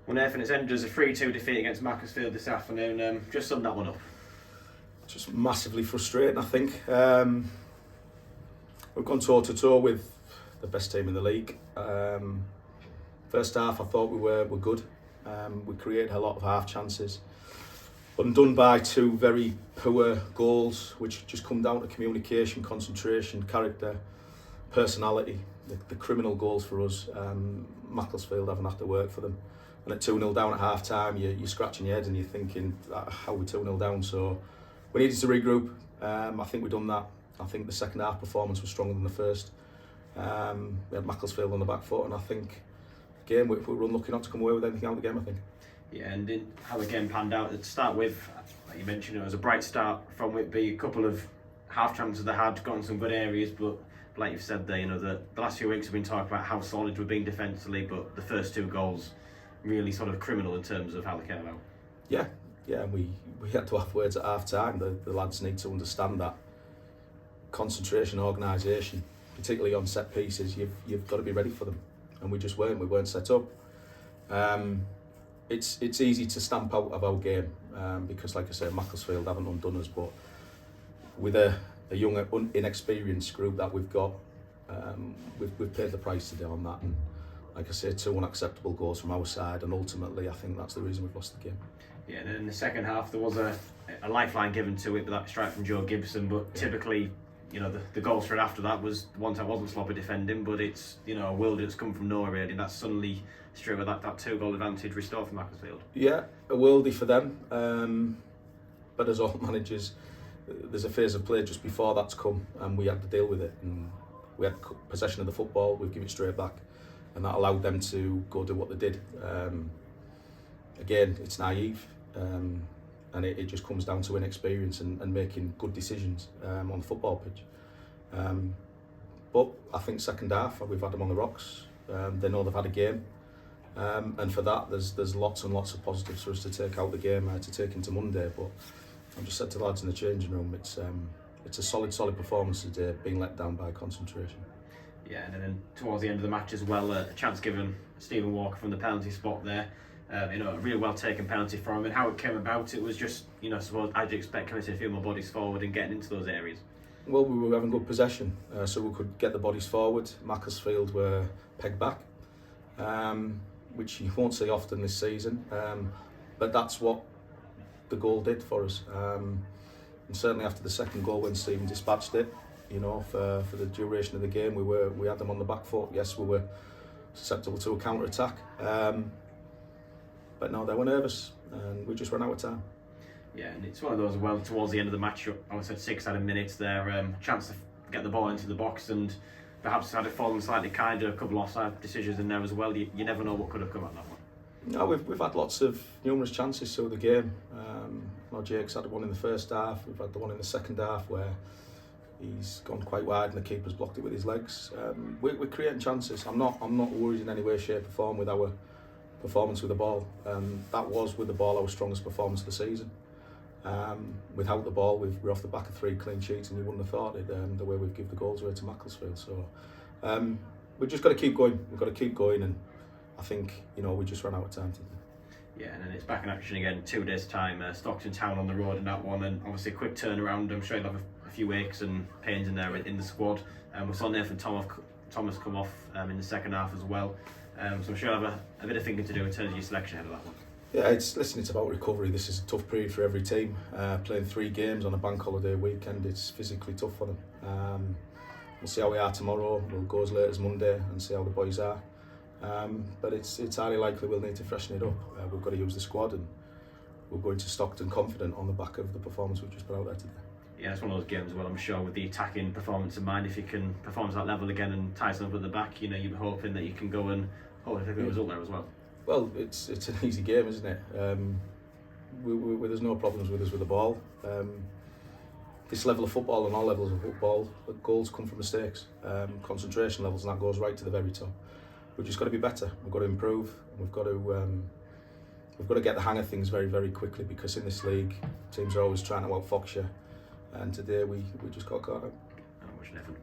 Well, Nathan, it's ended as a 3-2 defeat against Macclesfield this afternoon. Just sum that one up. Just massively frustrating, I think. We've gone toe-to-toe with the best team in the league. First half, I thought we were good. We created a lot of half chances. Undone by two very poor goals, which just come down to communication, concentration, character, personality. The criminal goals for us. Macclesfield haven't had to work for them. And at 2-0 down at half time, you're scratching your head and you're thinking, how are we 2-0 down? So we needed to regroup. I think we've done that. I think the second half performance was stronger than the first. We had Macclesfield on the back foot, and I think, again, we were unlucky not to come away with anything out of the game, I think. Yeah, and how the game panned out, to start with, like you mentioned, it was a bright start from Whitby. A couple of half chances they had, got in some good areas, but like you've said there, the last few weeks have been talking about how solid we've been defensively, but the first two goals really sort of criminal in terms of how they came about. Yeah, and we had to have words at half time. The lads need to understand that concentration, organisation, particularly on set pieces, you've got to be ready for them, and we just weren't. We weren't set up. It's easy to stamp out of our game because, like I said, Macclesfield haven't undone us, but with a young, inexperienced group that we've got, we've paid the price today on that. And like I say, 2 unacceptable goals from our side, and ultimately I think that's the reason we've lost the game. Yeah, and then in the second half there was a lifeline given to it with that strike from Joe Gibson, but typically, the goal straight after that was one time wasn't sloppy defending, but it's a worldie that's come from nowhere really, and that's suddenly straight with that 2-goal advantage restored from Macclesfield. Yeah, a worldie for them, but as all managers, there's a phase of play just before that's come, and we had to deal with it. And we had possession of the football, we've given it straight back, and that allowed them to go do what they did. Again, it's naive, and it just comes down to inexperience and making good decisions on the football pitch. But I think second half, we've had them on the rocks. They know they've had a game, and for that there's lots and lots of positives for us to take out the game, to take into Monday. But I just said to the lads in the changing room, it's a solid performance today, being let down by concentration. Yeah, and then towards the end of the match as well, a chance given Stephen Walker from the penalty spot there. A really well taken penalty from him, and how it came about, it was just, I suppose, as you expect, committing a few more bodies forward and getting into those areas. Well, we were having good possession, so we could get the bodies forward. Macclesfield were pegged back, which you won't see often this season, but that's what the goal did for us. And certainly after the second goal, when Stephen dispatched it, for the duration of the game, we had them on the back foot. Yes, we were susceptible to a counter-attack, but no, they were nervous, and we just ran out of time. Yeah, and it's one of those, well, towards the end of the match, I would say 6 out of minutes there, chance to get the ball into the box, and perhaps had it fallen slightly kinder, a couple of offside decisions in there as well. You never know what could have come out of that one. No, we've had numerous chances through the game. Jake's had one in the first half. We've had the one in the second half where he's gone quite wide and the keeper's blocked it with his legs. We're creating chances. I'm not worried in any way, shape or form with our performance with the ball. That was, with the ball, our strongest performance of the season. Without the ball, we're off the back of 3 clean sheets, and you wouldn't have thought it, the way we've given the goals away to Macclesfield. So we've just got to keep going. We've got to keep going, and I think we just ran out of time today. Yeah, and then it's back in action again, 2 days' time. Stockton Town on the road in that one, and obviously a quick turnaround. I'm sure you'll have a few aches and pains in there in the squad. We saw Nathan Thomas come off in the second half as well. So I'm sure you'll have a bit of thinking to do in terms of your selection ahead of that one. Yeah, it's about recovery. This is a tough period for every team. Playing 3 games on a bank holiday weekend, it's physically tough for them. We'll see how we are tomorrow. We'll go as late as Monday and see how the boys are. But it's highly likely we'll need to freshen it up. We've got to use the squad, and we're going to Stockton confident on the back of the performance we've just put out there today. Yeah, it's one of those games, well, I'm sure, with the attacking performance in mind, if you can perform to that level again and tie something up at the back, you're hoping that you can go and hopefully take a result there as well. Well, it's an easy game, isn't it? There's no problems with us with the ball. This level of football and all levels of football, goals come from mistakes, concentration levels, and that goes right to the very top. We've just got to be better. We've got to improve. We've got to get the hang of things very, very quickly, because in this league, teams are always trying to outfox you, and today we just got caught out. Much different.